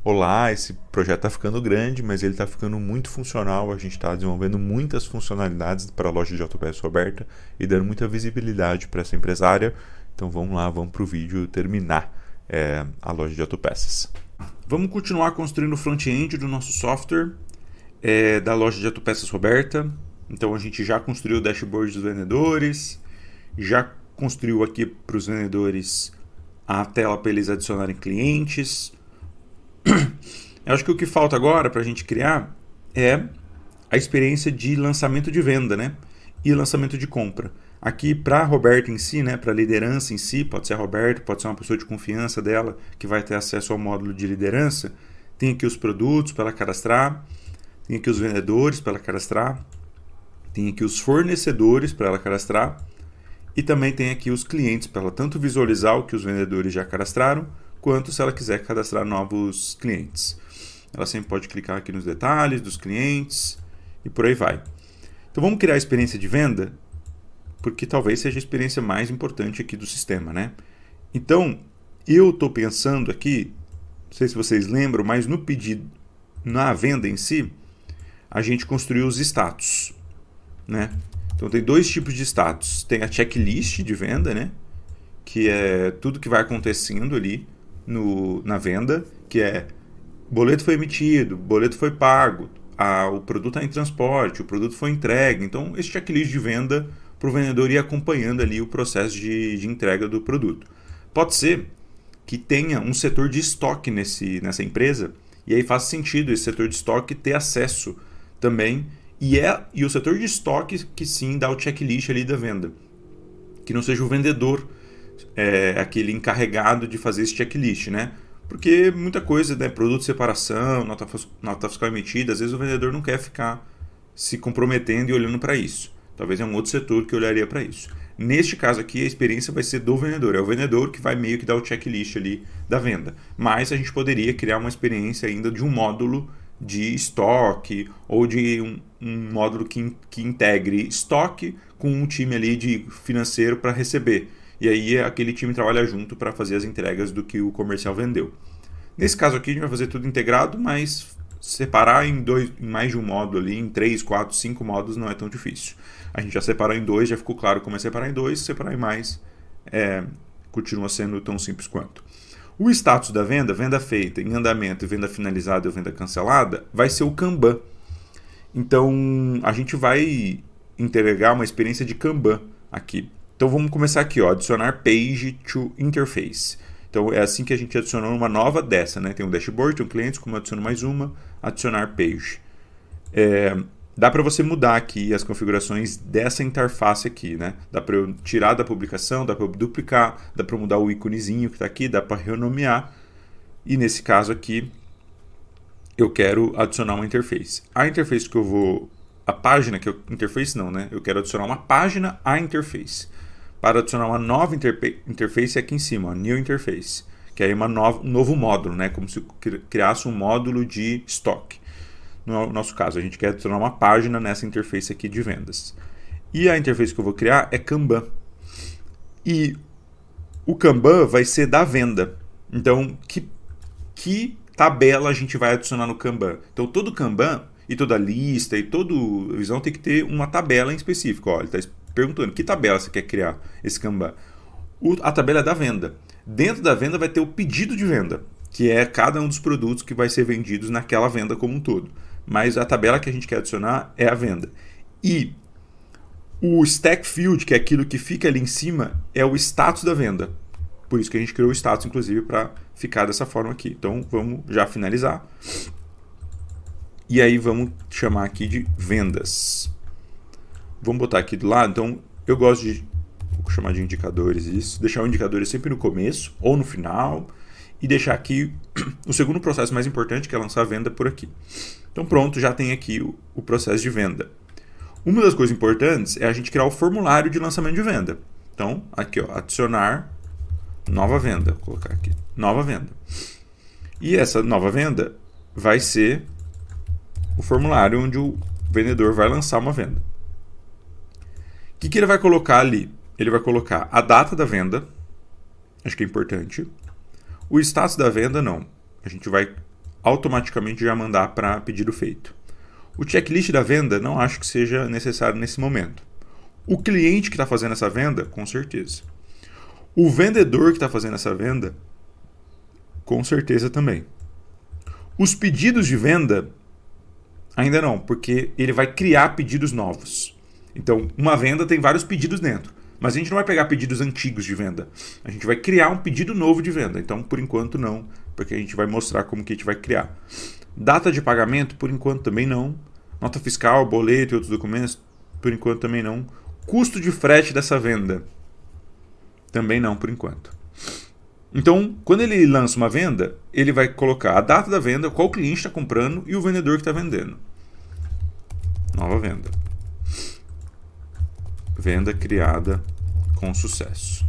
olá, esse projeto está ficando grande, mas ele está ficando muito funcional, a gente está desenvolvendo muitas funcionalidades para a loja de autopeças Roberta e dando muita visibilidade para essa empresária. Então vamos lá, vamos para o vídeo terminar a loja de autopeças. Vamos continuar construindo o front-end do nosso software da loja de autopeças Roberta. Então a gente já construiu o dashboard dos vendedores, já construiu aqui para os vendedores a tela para eles adicionarem clientes. Eu acho que o que falta agora para a gente criar é a experiência de lançamento de venda, né? E lançamento de compra. Aqui para a Roberta em si, né? Para a liderança em si, pode ser a Roberta, pode ser uma pessoa de confiança dela que vai ter acesso ao módulo de liderança. Tem aqui os produtos para ela cadastrar, tem aqui os vendedores para ela cadastrar, tem aqui os fornecedores para ela cadastrar e também tem aqui os clientes para ela tanto visualizar o que os vendedores já cadastraram, quanto se ela quiser cadastrar novos clientes. Ela sempre pode clicar aqui nos detalhes dos clientes e por aí vai. Então vamos criar a experiência de venda, porque talvez seja a experiência mais importante aqui do sistema, né? Então, eu estou pensando aqui, não sei se vocês lembram, mas no pedido, na venda em si, a gente construiu os status, né? Então tem dois tipos de status. Tem a checklist de venda, né? Que é tudo que vai acontecendo ali na venda, que é boleto foi emitido, boleto foi pago, o produto está em transporte, o produto foi entregue. Então, esse checklist de venda para o vendedor ir acompanhando ali o processo de entrega do produto. Pode ser que tenha um setor de estoque nessa empresa, e aí faz sentido esse setor de estoque ter acesso também, e o setor de estoque que sim dá o checklist ali da venda, que não seja o vendedor aquele encarregado de fazer esse checklist, né? Porque muita coisa, né? Produto de separação, nota fiscal emitida, às vezes o vendedor não quer ficar se comprometendo e olhando para isso. Talvez é um outro setor que olharia para isso. Neste caso aqui, a experiência vai ser do vendedor. É o vendedor que vai meio que dar o checklist ali da venda. Mas a gente poderia criar uma experiência ainda de um módulo de estoque ou de um módulo que integre estoque com um time ali de financeiro para receber. E aí aquele time trabalha junto para fazer as entregas do que o comercial vendeu. Nesse caso aqui a gente vai fazer tudo integrado, mas separar em mais de um módulo ali, em 3, 4, 5 módulos não é tão difícil. A gente já separou em 2, já ficou claro como é separar em 2, separar em mais continua sendo tão simples quanto. O status da venda, venda feita, em andamento, venda finalizada ou venda cancelada, vai ser o Kanban. Então a gente vai entregar uma experiência de Kanban aqui. Então vamos começar aqui, ó, adicionar page to interface. Então é assim que a gente adicionou uma nova dessa, né? Tem um dashboard, tem um cliente, como eu adiciono mais uma, adicionar page. Dá para você mudar aqui as configurações dessa interface aqui, né? Dá para eu tirar da publicação, dá para eu duplicar, dá para mudar o íconezinho que está aqui, dá para renomear. E nesse caso aqui, eu quero adicionar uma interface. A interface que eu vou... A página que eu... Interface não, né? Eu quero adicionar uma página à interface. Para adicionar uma nova interface aqui em cima, ó, New Interface, que é um novo módulo, né? Como se criasse um módulo de estoque. No nosso caso, a gente quer adicionar uma página nessa interface aqui de vendas. E a interface que eu vou criar é Kanban. E o Kanban vai ser da venda. Então, que tabela a gente vai adicionar no Kanban? Então, todo Kanban e toda lista e todo visão tem que ter uma tabela em específico. Ó, ele está perguntando que tabela você quer criar esse Kanban. A tabela é da venda. Dentro da venda vai ter o pedido de venda, que é cada um dos produtos que vai ser vendidos naquela venda como um todo. Mas a tabela que a gente quer adicionar é a venda. E o stack field, que é aquilo que fica ali em cima, é o status da venda. Por isso que a gente criou o status, inclusive, para ficar dessa forma aqui. Então vamos já finalizar. E aí vamos chamar aqui de vendas. Vamos botar aqui do lado. Então eu gosto de vou chamar de indicadores isso. Deixar o indicador sempre no começo ou no final. E deixar aqui o segundo processo mais importante, que é lançar a venda por aqui. Então pronto, já tem aqui o processo de venda. Uma das coisas importantes é a gente criar o formulário de lançamento de venda. Então, aqui, ó, adicionar nova venda. Vou colocar aqui, nova venda. E essa nova venda vai ser o formulário onde o vendedor vai lançar uma venda. O que ele vai colocar ali? Ele vai colocar a data da venda, acho que é importante. O status da venda, não. A gente vai automaticamente já mandar para pedido feito. O checklist da venda não acho que seja necessário nesse momento. O cliente que está fazendo essa venda, com certeza. O vendedor que está fazendo essa venda, com certeza também. Os pedidos de venda, ainda não, porque ele vai criar pedidos novos. Então, uma venda tem vários pedidos dentro, mas a gente não vai pegar pedidos antigos de venda. A gente vai criar um pedido novo de venda. Então, por enquanto, não, porque a gente vai mostrar como que a gente vai criar. Data de pagamento, por enquanto, também não. Nota fiscal, boleto e outros documentos, por enquanto, também não. Custo de frete dessa venda, também não, por enquanto. Então, quando ele lança uma venda, ele vai colocar a data da venda, qual cliente está comprando e o vendedor que está vendendo. Nova venda. Venda criada com sucesso.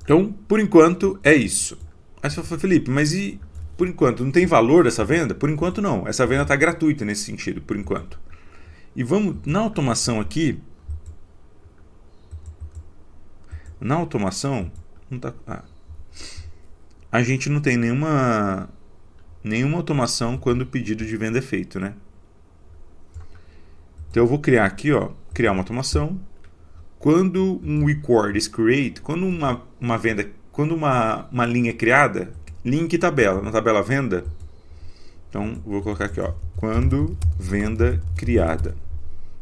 Então, por enquanto, é isso. Aí você fala, Felipe, mas e por enquanto? Não tem valor essa venda? Por enquanto, não. Essa venda está gratuita nesse sentido, por enquanto. E vamos na automação aqui. Na automação, não tá, a gente não tem nenhuma automação quando o pedido de venda é feito, né? Então eu vou criar aqui, ó, criar uma automação. Quando um record is create, quando uma venda, quando uma linha é criada, link tabela, na tabela venda. Então vou colocar aqui, ó, quando venda criada.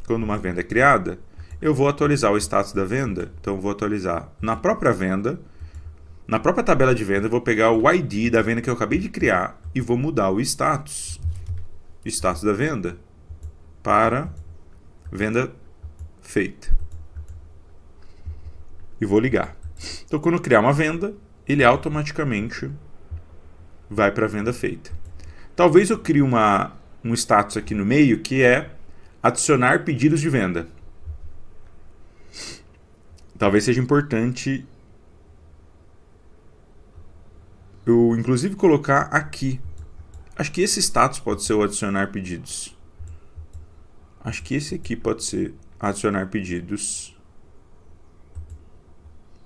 Quando uma venda é criada, eu vou atualizar o status da venda. Então eu vou atualizar na própria venda, na própria tabela de venda, eu vou pegar o ID da venda que eu acabei de criar e vou mudar o status da venda para venda feita. E vou ligar. Então quando eu criar uma venda, ele automaticamente vai para a venda feita. Talvez eu crie um status aqui no meio que é adicionar pedidos de venda. Talvez seja importante eu inclusive colocar aqui. Acho que esse status pode ser o adicionar pedidos. Acho que esse aqui pode ser adicionar pedidos.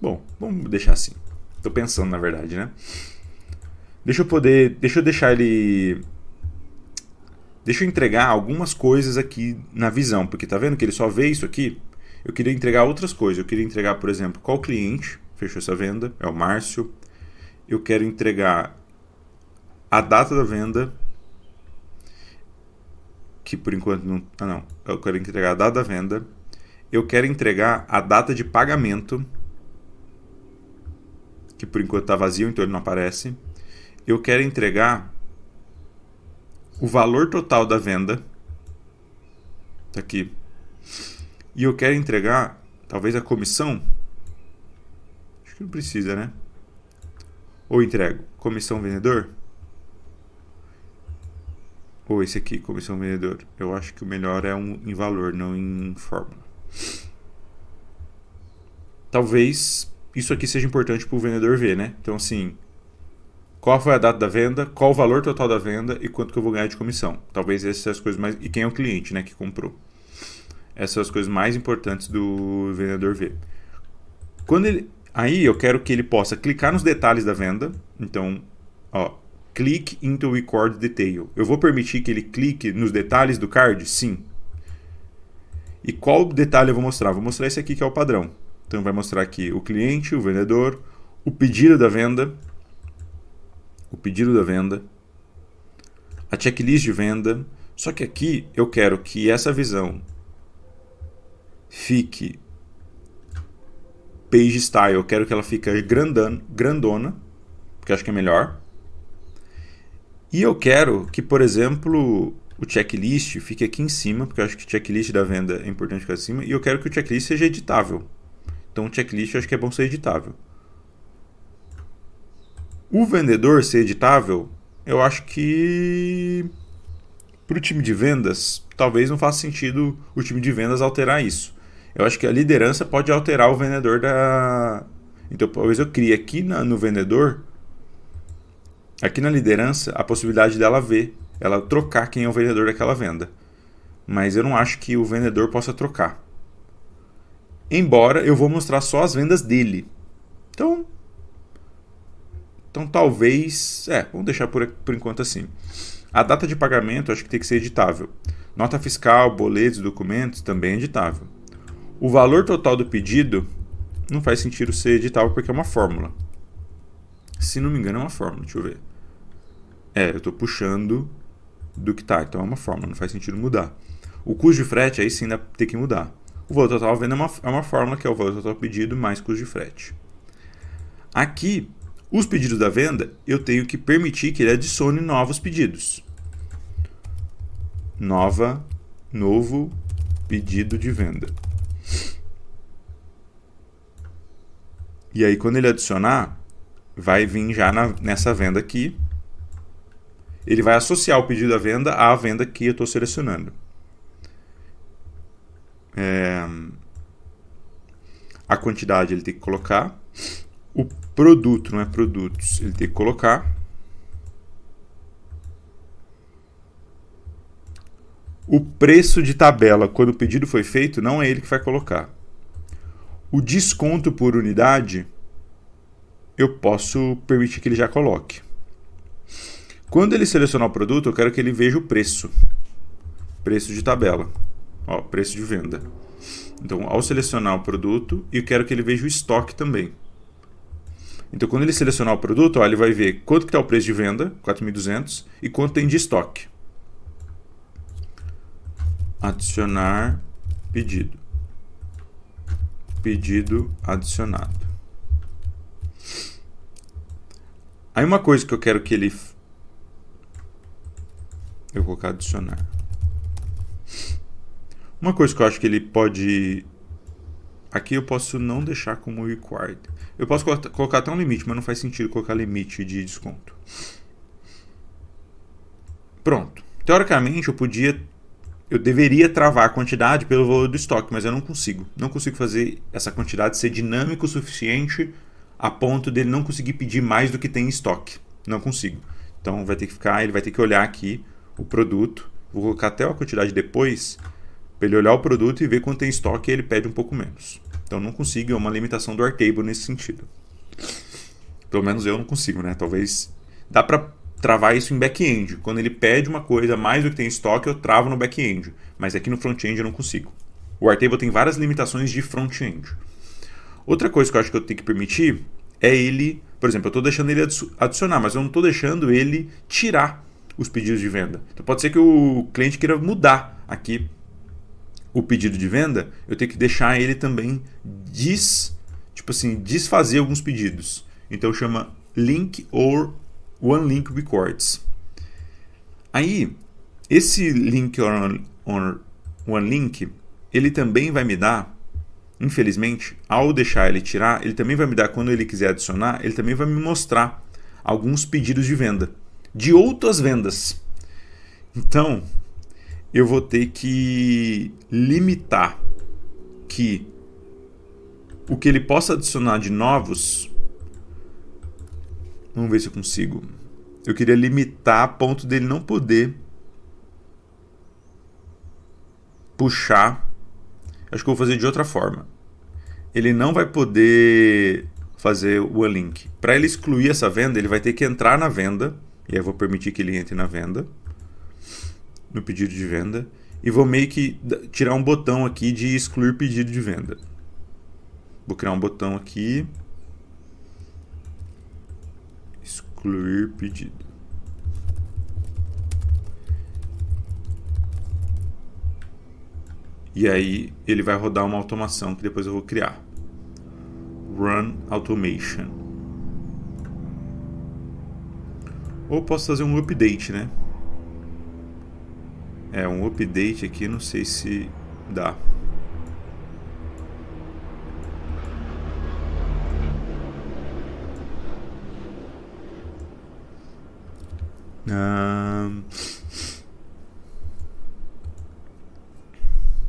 Bom, vamos deixar assim. Estou pensando na verdade, né? Deixa eu entregar algumas coisas aqui na visão, porque tá vendo que ele só vê isso aqui? Eu queria entregar outras coisas. Eu queria entregar, por exemplo, qual cliente fechou essa venda, é o Márcio. Eu quero entregar a data da venda, que por enquanto não... Eu quero entregar a data da venda. Eu quero entregar a data de pagamento, que por enquanto está vazio, então ele não aparece. Eu quero entregar o valor total da venda, tá aqui. E eu quero entregar, talvez, a comissão. Acho que não precisa, né? Ou entrego comissão vendedor. Ou esse aqui, comissão vendedor. Eu acho que o melhor é em valor, não em fórmula. Talvez isso aqui seja importante para o vendedor ver, né? Então, assim, qual foi a data da venda, qual o valor total da venda e quanto que eu vou ganhar de comissão. Talvez essas sejam as coisas mais... E quem é o cliente, né, que comprou. Essas são as coisas mais importantes do vendedor ver. Aí eu quero que ele possa clicar nos detalhes da venda. Então, ó, click into record detail. Eu vou permitir que ele clique nos detalhes do card? Sim. E qual detalhe eu vou mostrar? Vou mostrar esse aqui que é o padrão. Então vai mostrar aqui o cliente, o vendedor, o pedido da venda, a checklist de venda. Só que aqui eu quero que essa visão fique page style, eu quero que ela fique grandona, porque acho que é melhor. E eu quero que, por exemplo, o checklist fique aqui em cima, porque eu acho que o checklist da venda é importante ficar acima. E eu quero que o checklist seja editável. Então o checklist eu acho que é bom ser editável. O vendedor ser editável, eu acho que para o time de vendas, talvez não faça sentido o time de vendas alterar isso. Eu acho que a liderança pode alterar o vendedor da... Então talvez eu crie aqui no vendedor, aqui na liderança, a possibilidade dela ver, ela trocar quem é o vendedor daquela venda. Mas eu não acho que o vendedor possa trocar. Embora eu vou mostrar só as vendas dele. Então, Então talvez, vamos deixar por enquanto assim. A data de pagamento acho que tem que ser editável. Nota fiscal, boletos, documentos também é editável. O valor total do pedido não faz sentido ser editável porque é uma fórmula. Se não me engano é uma fórmula, deixa eu ver. Eu estou puxando do que tá, então é uma fórmula, não faz sentido mudar. O custo de frete aí sim tem que mudar. O valor total venda é uma fórmula que é o valor total pedido mais custo de frete. Aqui, os pedidos da venda, eu tenho que permitir que ele adicione novos pedidos. Novo pedido de venda. E aí, quando ele adicionar, vai vir já nessa venda aqui. Ele vai associar o pedido da venda à venda que eu estou selecionando. A quantidade ele tem que colocar. O produto, não é produtos, ele tem que colocar. O preço de tabela, quando o pedido foi feito, não é ele que vai colocar. O desconto por unidade, eu posso permitir que ele já coloque. Quando ele selecionar o produto, eu quero que ele veja o preço. Preço de tabela. Preço de venda. Então, ao selecionar o produto, eu quero que ele veja o estoque também. Então, quando ele selecionar o produto, ele vai ver quanto está o preço de venda, 4.200, e quanto tem de estoque. Adicionar pedido. Pedido adicionado. Aí uma coisa que eu quero que ele... Eu vou colocar adicionar. Uma coisa que eu acho que ele pode... Aqui eu posso não deixar como required. Eu posso colocar até um limite, mas não faz sentido colocar limite de desconto. Pronto. Teoricamente eu deveria travar a quantidade pelo valor do estoque, mas eu não consigo. Não consigo fazer essa quantidade ser dinâmico o suficiente a ponto dele não conseguir pedir mais do que tem em estoque. Não consigo. Então ele vai ter que olhar aqui o produto. Vou colocar até a quantidade depois, para ele olhar o produto e ver quanto tem em estoque e ele pede um pouco menos. Então não consigo, é uma limitação do Airtable nesse sentido. Pelo menos eu não consigo, né? Talvez dá para travar isso em back-end. Quando ele pede uma coisa mais do que tem em estoque, eu travo no back-end. Mas aqui no front-end eu não consigo. O Airtable tem várias limitações de front-end. Outra coisa que eu acho que eu tenho que permitir é ele... Por exemplo, eu estou deixando ele adicionar, mas eu não estou deixando ele tirar os pedidos de venda. Então pode ser que o cliente queira mudar aqui o pedido de venda, eu tenho que deixar ele também desfazer alguns pedidos. Então chama link or one link records. Aí, esse link or one link, ele também vai me dar, infelizmente, ao deixar ele tirar, ele também vai me dar, quando ele quiser adicionar, ele também vai me mostrar alguns pedidos de venda, de outras vendas. Então, eu vou ter que limitar que o que ele possa adicionar de novos... Vamos ver se eu consigo. Eu queria limitar a ponto dele não poder puxar. Acho que eu vou fazer de outra forma. Ele não vai poder fazer o link. Para ele excluir essa venda, ele vai ter que entrar na venda. E aí eu vou permitir que ele entre na venda, no pedido de venda, e vou meio que tirar um botão aqui de excluir pedido de venda. Vou criar um botão aqui, excluir pedido. E aí ele vai rodar uma automação que depois eu vou criar. Run automation. Ou posso fazer um update, né? Um update aqui, não sei se dá.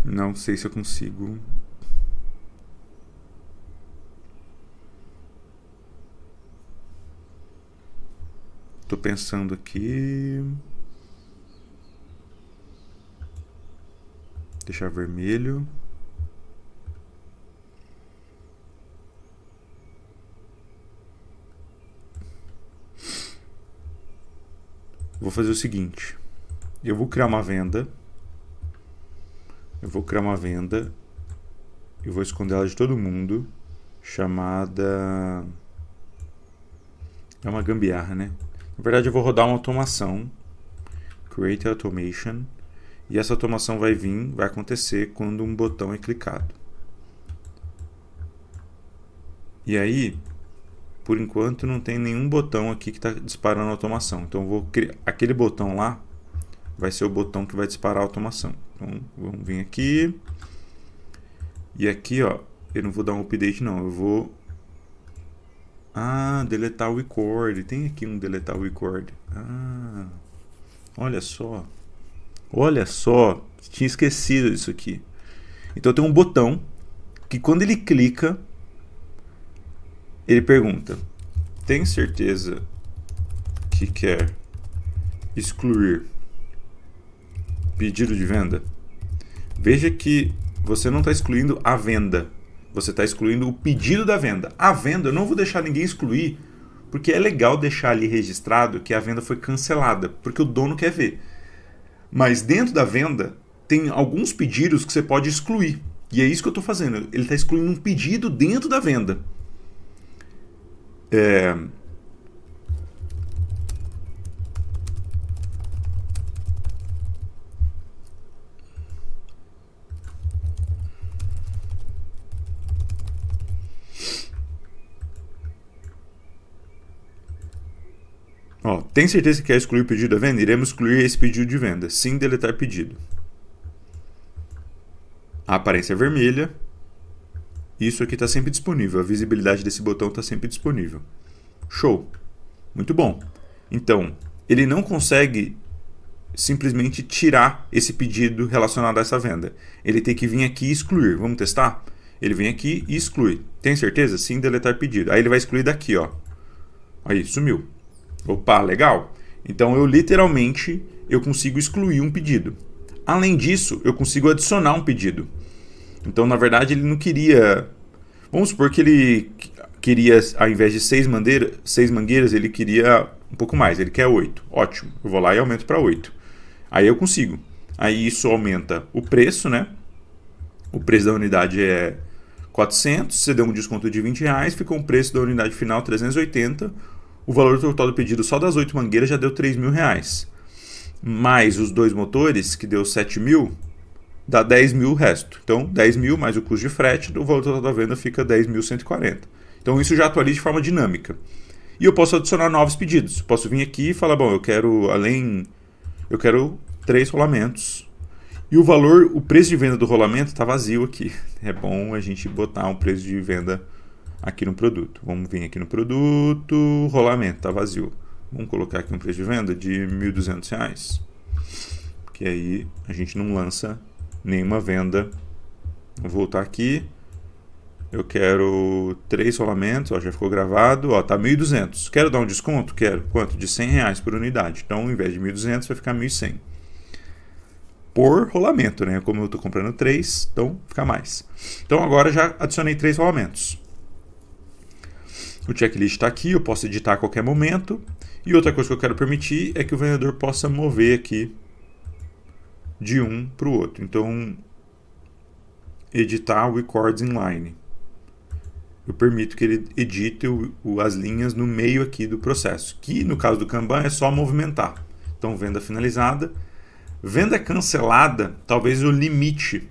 Não sei se eu consigo. Tô pensando aqui. Deixar vermelho. vou fazer o seguinte. Eu vou criar uma venda. Eu vou esconder ela de todo mundo. Chamada... É uma gambiarra, né? Na verdade, eu vou rodar uma automação. Create Automation. E essa automação vai acontecer quando um botão é clicado. E aí, por enquanto, não tem nenhum botão aqui que está disparando a automação. Então, eu vou criar aquele botão lá. Vai ser o botão que vai disparar a automação. Então, vamos vir aqui. E aqui, ó, eu não vou dar um update, não. Eu vou... deletar o record. Tem aqui um deletar o record. Olha só. Olha só. Tinha esquecido disso aqui. Então, tem um botão que quando ele clica, ele pergunta: tem certeza que quer excluir pedido de venda? Veja que você não está excluindo a venda, você está excluindo o pedido da venda. A venda eu não vou deixar ninguém excluir, porque é legal deixar ali registrado que a venda foi cancelada, porque o dono quer ver. Mas dentro da venda tem alguns pedidos que você pode excluir, e é isso que eu estou fazendo. Ele está excluindo um pedido dentro da venda. Tem certeza que quer excluir o pedido da venda? Iremos excluir esse pedido de venda. Sim, deletar pedido. A aparência é vermelha. Isso aqui está sempre disponível. A visibilidade desse botão está sempre disponível. Show. Muito bom. Então, ele não consegue simplesmente tirar esse pedido relacionado a essa venda. Ele tem que vir aqui e excluir. Vamos testar? Ele vem aqui e exclui. Tem certeza? Sim, deletar pedido. Aí ele vai excluir daqui, ó. Aí, sumiu. Opa, legal. Então, eu consigo excluir um pedido. Além disso, eu consigo adicionar um pedido. Então, na verdade, ele não queria... Vamos supor que ele queria, ao invés de 6 mangueiras, ele queria um pouco mais. Ele quer 8. Ótimo. Eu vou lá e aumento para 8. Aí eu consigo. Aí isso aumenta o preço, né? O preço da unidade é 400. Você deu um desconto de R$20. Ficou um preço da unidade final 380. O valor total do pedido só das 8 mangueiras já deu R$3.000. Mais os 2 motores, que deu 7.000, dá 10.000 o resto. Então, 10.000 mais o custo de frete, o valor total da venda fica 10.140. Então, isso já atualiza de forma dinâmica. E eu posso adicionar novos pedidos. Posso vir aqui e falar, bom, eu quero 3 rolamentos. E o preço de venda do rolamento está vazio aqui. É bom a gente botar um preço de venda aqui no produto. Vamos vir aqui no produto, rolamento, está vazio. Vamos colocar aqui um preço de venda de R$1.200. Que aí a gente não lança nenhuma venda. Vou voltar aqui. Eu quero 3 rolamentos, ó, já ficou gravado, ó, tá 1.200. Quero dar um desconto? Quero. Quanto? De R$100 por unidade. Então, ao invés de 1.200, vai ficar 1.100. Por rolamento, né? Como eu estou comprando 3, então fica mais. Então, agora já adicionei 3 rolamentos. O checklist está aqui, eu posso editar a qualquer momento. E outra coisa que eu quero permitir é que o vendedor possa mover aqui de um para o outro. Então, editar o records inline. Eu permito que ele edite as linhas no meio aqui do processo, que no caso do Kanban é só movimentar. Então, venda finalizada. Venda cancelada, talvez eu limite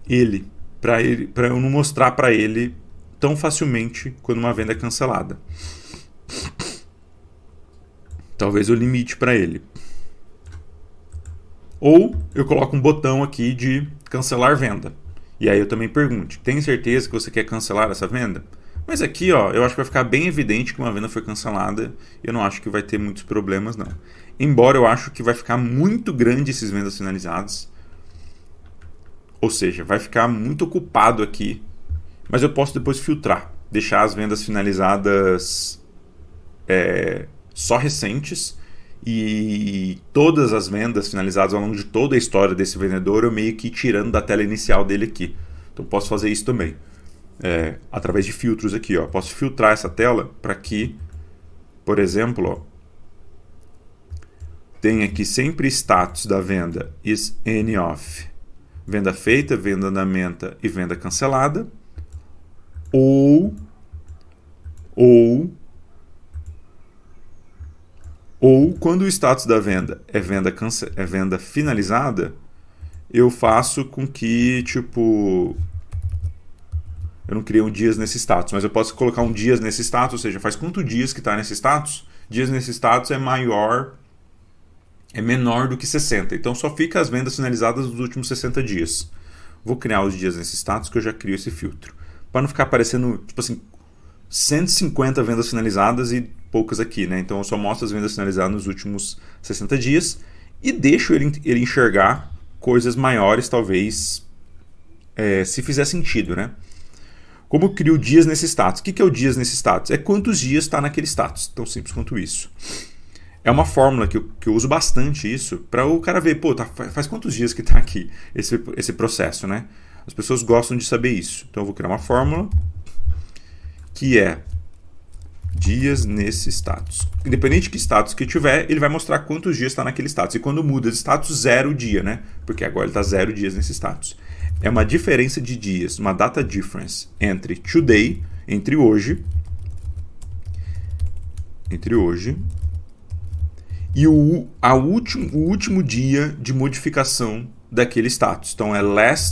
ele, para eu não mostrar para ele tão facilmente quando uma venda é cancelada. Talvez eu limite para ele. Ou eu coloco um botão aqui de cancelar venda. E aí eu também pergunto, tem certeza que você quer cancelar essa venda? Mas aqui, ó, eu acho que vai ficar bem evidente que uma venda foi cancelada. Eu não acho que vai ter muitos problemas, não. Embora eu acho que vai ficar muito grande esses vendas finalizadas. Ou seja, vai ficar muito ocupado aqui. Mas eu posso depois filtrar. Deixar as vendas finalizadas só recentes. E todas as vendas finalizadas ao longo de toda a história desse vendedor, eu meio que tirando da tela inicial dele aqui. Então posso fazer isso também. Através de filtros aqui, ó. Posso filtrar essa tela para que, por exemplo, ó, tem aqui sempre status da venda is any of venda feita, venda andamenta e venda cancelada, ou quando o status da venda é venda finalizada, eu faço com que, tipo, eu não criei um dias nesse status, mas eu posso colocar um dias nesse status, ou seja, faz quantos dias que está nesse status? Dias nesse status é menor do que 60. Então só fica as vendas finalizadas dos últimos 60 dias. Vou criar os dias nesse status que eu já crio esse filtro. Para não ficar aparecendo, tipo assim, 150 vendas finalizadas e poucas aqui, né? Então eu só mostro as vendas finalizadas nos últimos 60 dias e deixo ele enxergar coisas maiores, talvez, se fizer sentido, né? Como eu crio dias nesse status? O que é o dias nesse status? É quantos dias está naquele status. Tão simples quanto isso. É uma fórmula que eu uso bastante isso para o cara ver, pô, faz quantos dias que está aqui esse processo, né? As pessoas gostam de saber isso. Então eu vou criar uma fórmula que é dias nesse status. Independente de que status que tiver, ele vai mostrar quantos dias está naquele status. E quando muda de status, 0 dia, né? Porque agora ele está 0 dias nesse status. É uma diferença de dias, uma data difference entre today, entre hoje, e o último dia de modificação daquele status. Então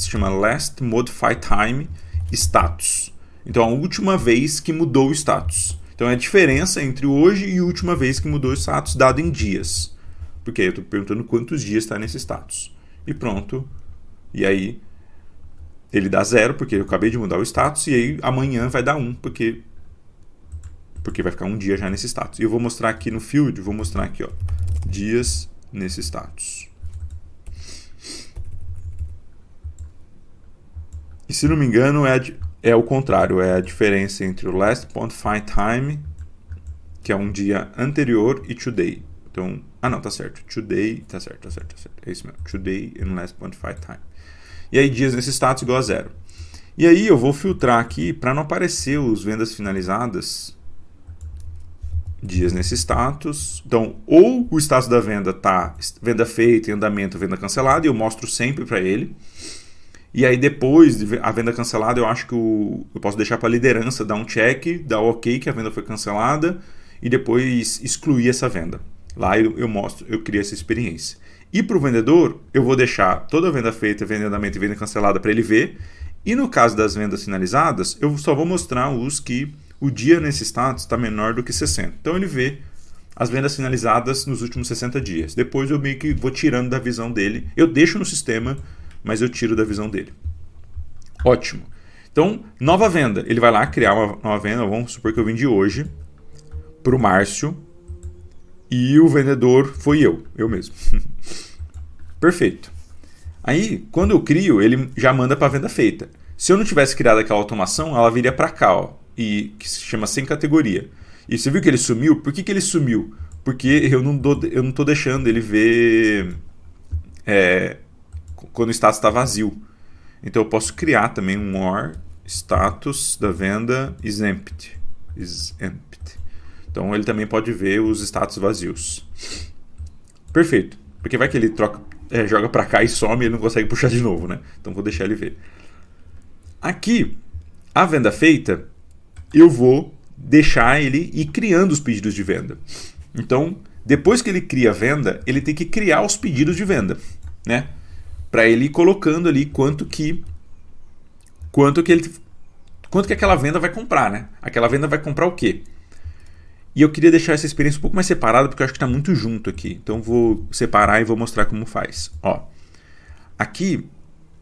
chama last modify time status. Então a última vez que mudou o status. Então é a diferença entre hoje e a última vez que mudou o status dado em dias. Porque aí eu estou perguntando quantos dias está nesse status. E pronto. E aí ele dá 0 porque eu acabei de mudar o status. E aí amanhã vai dar 1 porque vai ficar um dia já nesse status. E eu vou mostrar aqui no field, vou mostrar aqui, ó, dias nesse status. E se não me engano é o contrário, é a diferença entre o last modify time, que é um dia anterior, e today. Então, não, tá certo. Today, tá certo. É isso mesmo. Today and last modify time. E aí dias nesse status igual a 0. E aí eu vou filtrar aqui para não aparecer os vendas finalizadas dias nesse status. Então, ou o status da venda tá venda feita, em andamento, venda cancelada, e eu mostro sempre para ele. E aí depois de a venda cancelada, eu acho que eu posso deixar para a liderança dar um check, dar ok que a venda foi cancelada e depois excluir essa venda. Lá eu mostro, eu crio essa experiência. E para o vendedor, eu vou deixar toda a venda feita, venda em andamento e venda cancelada para ele ver. E no caso das vendas finalizadas, eu só vou mostrar os que o dia nesse status está menor do que 60. Então ele vê as vendas finalizadas nos últimos 60 dias. Depois eu meio que vou tirando da visão dele. Eu deixo no sistema, mas eu tiro da visão dele. Ótimo. Então, nova venda. Ele vai lá criar uma nova venda. Vamos supor que eu vendi hoje para o Márcio. E o vendedor foi eu mesmo. Perfeito. Aí, quando eu crio, ele já manda para a venda feita. Se eu não tivesse criado aquela automação, ela viria para cá, ó, e que se chama sem categoria. E você viu que ele sumiu? Por que ele sumiu? Porque eu não estou deixando ele ver quando o status está vazio. Então eu posso criar também um more status da venda is empty. Então ele também pode ver os status vazios. Perfeito. Porque vai que ele joga para cá e some e ele não consegue puxar de novo, né? Então vou deixar ele ver. Aqui, a venda feita, eu vou deixar ele ir criando os pedidos de venda. Então, depois que ele cria a venda, ele tem que criar os pedidos de venda, né? Para ele ir colocando ali quanto que aquela venda vai comprar, né? Aquela venda vai comprar o quê? E eu queria deixar essa experiência um pouco mais separada, porque eu acho que está muito junto aqui. Então vou separar e vou mostrar como faz. Ó, aqui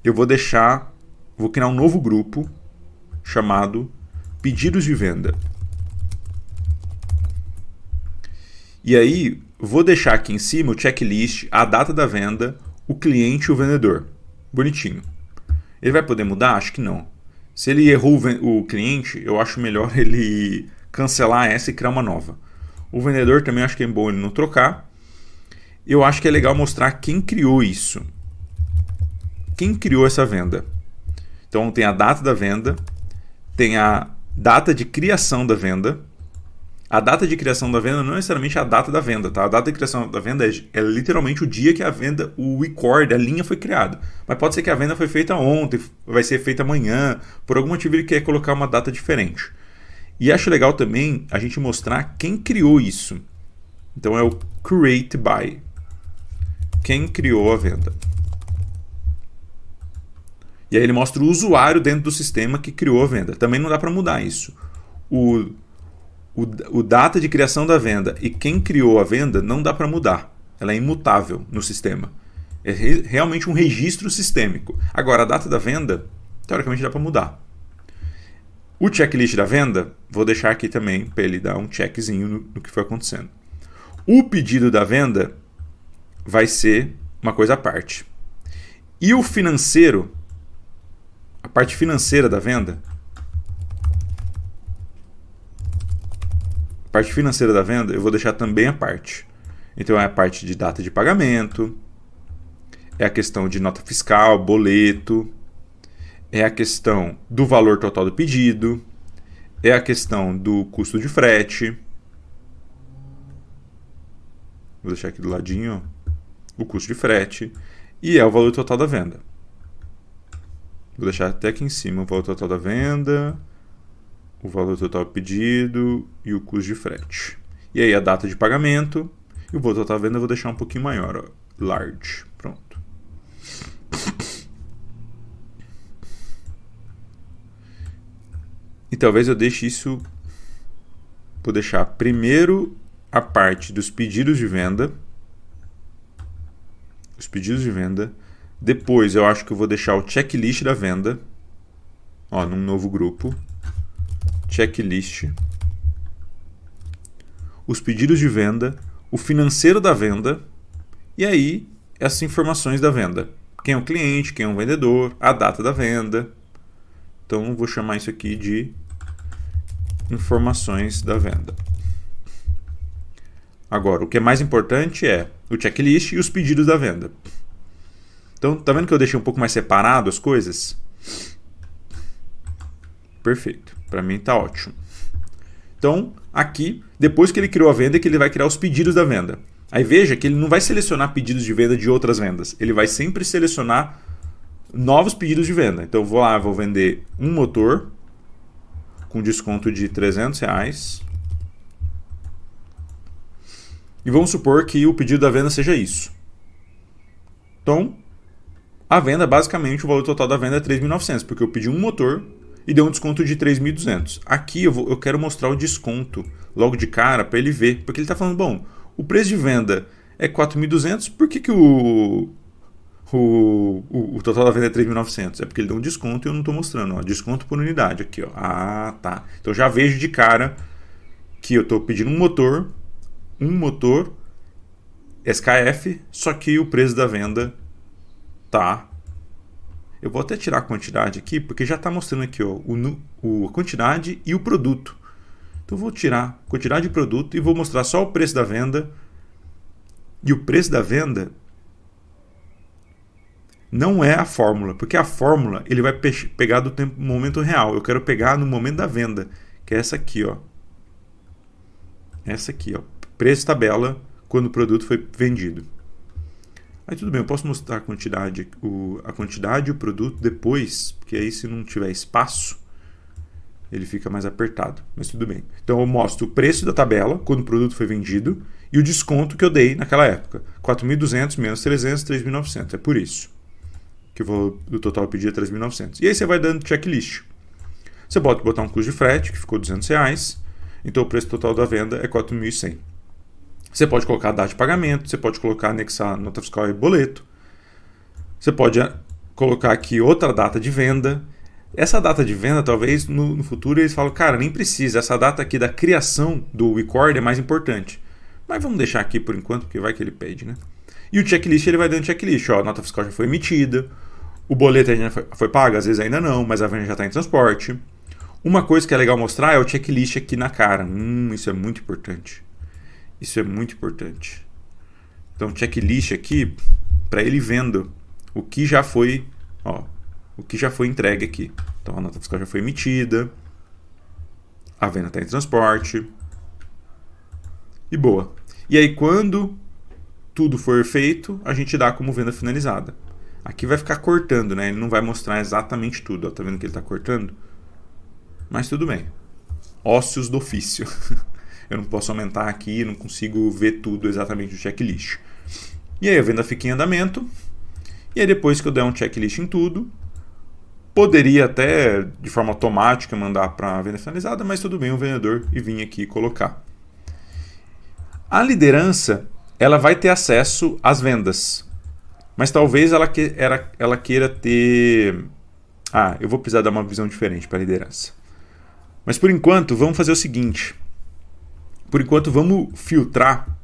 eu vou criar um novo grupo chamado pedidos de venda. E aí vou deixar aqui em cima o checklist, a data da venda, o cliente e o vendedor. Bonitinho. Ele vai poder mudar? Acho que não. Se ele errou o cliente, eu acho melhor ele cancelar essa e criar uma nova. O vendedor também acho que é bom ele não trocar. Eu acho que é legal mostrar quem criou isso. Quem criou essa venda? Então tem a data da venda, tem a data de criação da venda, A data de criação da venda não é necessariamente a data da venda, tá? A data de criação da venda é literalmente o dia que a venda, o record, a linha foi criada. Mas pode ser que a venda foi feita ontem, vai ser feita amanhã, por algum motivo ele quer colocar uma data diferente. E acho legal também a gente mostrar quem criou isso. Então é o create by. Quem criou a venda. E aí ele mostra o usuário dentro do sistema que criou a venda. Também não dá para mudar isso. O data de criação da venda e quem criou a venda não dá para mudar. Ela é imutável no sistema. É realmente um registro sistêmico. Agora, a data da venda, teoricamente dá para mudar. O checklist da venda, vou deixar aqui também para ele dar um checkzinho no que foi acontecendo. O pedido da venda vai ser uma coisa à parte. E o financeiro, a parte financeira da venda, a parte financeira da venda eu vou deixar também à parte. Então é a parte de data de pagamento, é a questão de nota fiscal, boleto, é a questão do valor total do pedido, é a questão do custo de frete. Vou deixar aqui do ladinho, ó, o custo de frete, e é o valor total da venda. Vou deixar até aqui em cima o valor total da venda, o valor total do pedido e o custo de frete. E aí a data de pagamento e o valor total da venda eu vou deixar um pouquinho maior, ó, large. Pronto. E talvez eu deixe isso, vou deixar primeiro a parte dos pedidos de venda, depois eu acho que eu vou deixar o checklist da venda, ó, num novo grupo, checklist, os pedidos de venda, o financeiro da venda, e aí essas informações da venda, quem é o cliente, quem é o vendedor, a data da venda. Então vou chamar isso aqui de informações da venda. Agora, o que é mais importante é o checklist e os pedidos da venda. Então, tá vendo que eu deixei um pouco mais separado as coisas? Perfeito. Para mim tá ótimo. Então, aqui, depois que ele criou a venda, é que ele vai criar os pedidos da venda. Aí veja que ele não vai selecionar pedidos de venda de outras vendas. Ele vai sempre selecionar novos pedidos de venda. Então, eu vou lá, vou vender um motor com desconto de R$300. E vamos supor que o pedido da venda seja isso. Então, a venda, basicamente, o valor total da venda é 3.900, porque eu pedi um motor e deu um desconto de 3.200. Aqui eu quero mostrar o desconto logo de cara para ele ver, porque ele está falando, bom, o preço de venda é 4.200, por que o total da venda é 3.900? É porque ele deu um desconto e eu não estou mostrando, ó, desconto por unidade aqui, ó. Ah, tá. Então já vejo de cara que eu estou pedindo um motor SKF, só que o preço da venda tá. Eu vou até tirar a quantidade aqui, porque já está mostrando aqui, ó, a quantidade e o produto. Então eu vou tirar a quantidade de produto e vou mostrar só o preço da venda. E o preço da venda não é a fórmula, porque a fórmula ele vai pegar do momento real. Eu quero pegar no momento da venda, que é essa aqui, ó. Essa aqui, ó. Preço tabela quando o produto foi vendido. Aí tudo bem, eu posso mostrar a quantidade e o produto depois, porque aí se não tiver espaço, ele fica mais apertado, mas tudo bem. Então eu mostro o preço da tabela quando o produto foi vendido e o desconto que eu dei naquela época. 4.200 menos 300, 3.900. É por isso que o valor do total pedido é 3.900. E aí você vai dando checklist. Você pode botar um custo de frete, que ficou R$200, então o preço total da venda é 4.100. Você pode colocar a data de pagamento, você pode colocar, anexar nota fiscal e boleto. Você pode colocar aqui outra data de venda. Essa data de venda, talvez no futuro eles falam, cara, nem precisa, essa data aqui da criação do record é mais importante. Mas vamos deixar aqui por enquanto, porque vai que ele pede, né? E o checklist, ele vai dando checklist, ó, a nota fiscal já foi emitida, o boleto ainda foi pago, às vezes ainda não, mas a venda já está em transporte. Uma coisa que é legal mostrar é o checklist aqui na cara. Isso é muito importante. Isso é muito importante. Então, checklist aqui, para ele vendo o que já foi, ó, o que já foi entregue aqui. Então, a nota fiscal já foi emitida, a venda está em transporte, e boa. E aí quando tudo for feito, a gente dá como venda finalizada. Aqui vai ficar cortando, né? Ele não vai mostrar exatamente tudo. Ó, tá vendo que ele está cortando? Mas tudo bem. Ócios do ofício. Eu não posso aumentar aqui, não consigo ver tudo exatamente do checklist. E aí a venda fica em andamento. E aí depois que eu der um checklist em tudo, poderia até de forma automática mandar para a venda finalizada, mas tudo bem o vendedor e vir aqui colocar. A liderança, ela vai ter acesso às vendas. Mas talvez ela queira ter... eu vou precisar dar uma visão diferente para a liderança. Mas por enquanto, vamos fazer o seguinte. Por enquanto, vamos filtrar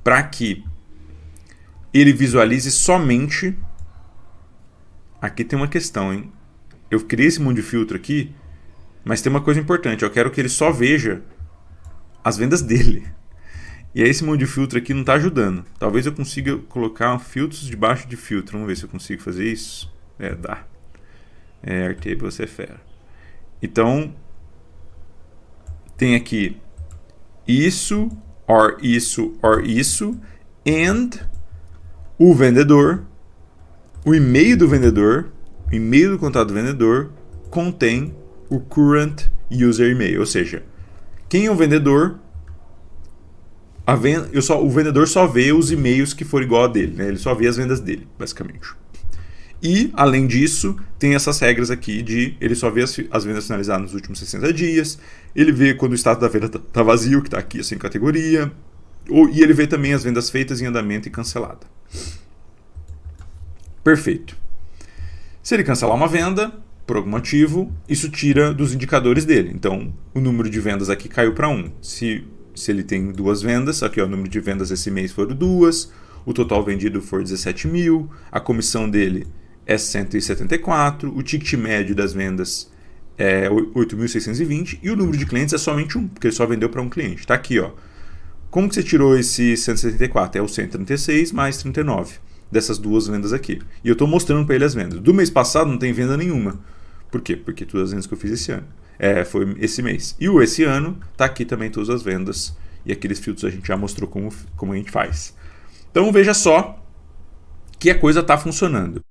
para que ele visualize somente... Aqui tem uma questão, hein? Eu criei esse monte de filtro aqui, mas tem uma coisa importante. Eu quero que ele só veja as vendas dele. E aí esse monte de filtro aqui não está ajudando. Talvez eu consiga colocar filtros debaixo de filtro. Vamos ver se eu consigo fazer isso. Dá. Airtable, você é fera. Então, tem aqui isso, or isso, or isso, and o vendedor, o e-mail do vendedor, o e-mail do contato do vendedor contém o current user email. Ou seja, quem é o vendedor... o vendedor só vê os e-mails que for igual a dele, né? Ele só vê as vendas dele, basicamente. E, além disso, tem essas regras aqui de ele só vê as vendas finalizadas nos últimos 60 dias, ele vê quando o status da venda está vazio, que está aqui sem categoria, e ele vê também as vendas feitas em andamento e cancelada. Perfeito. Se ele cancelar uma venda, por algum motivo, isso tira dos indicadores dele. Então, o número de vendas aqui caiu para 1. Se ele tem 2 vendas, aqui ó, o número de vendas esse mês foram 2, o total vendido for 17 mil, a comissão dele é 174, o ticket médio das vendas é 8.620 e o número de clientes é somente 1, porque ele só vendeu para um cliente. Está aqui, ó. Como que você tirou esse 174? É o 136 mais 39 dessas 2 vendas aqui. E eu estou mostrando para ele as vendas. Do mês passado não tem venda nenhuma. Por quê? Porque todas as vendas que eu fiz esse ano. Foi esse mês. E esse ano está aqui também todas as vendas. E aqueles filtros a gente já mostrou como a gente faz. Então veja só que a coisa está funcionando.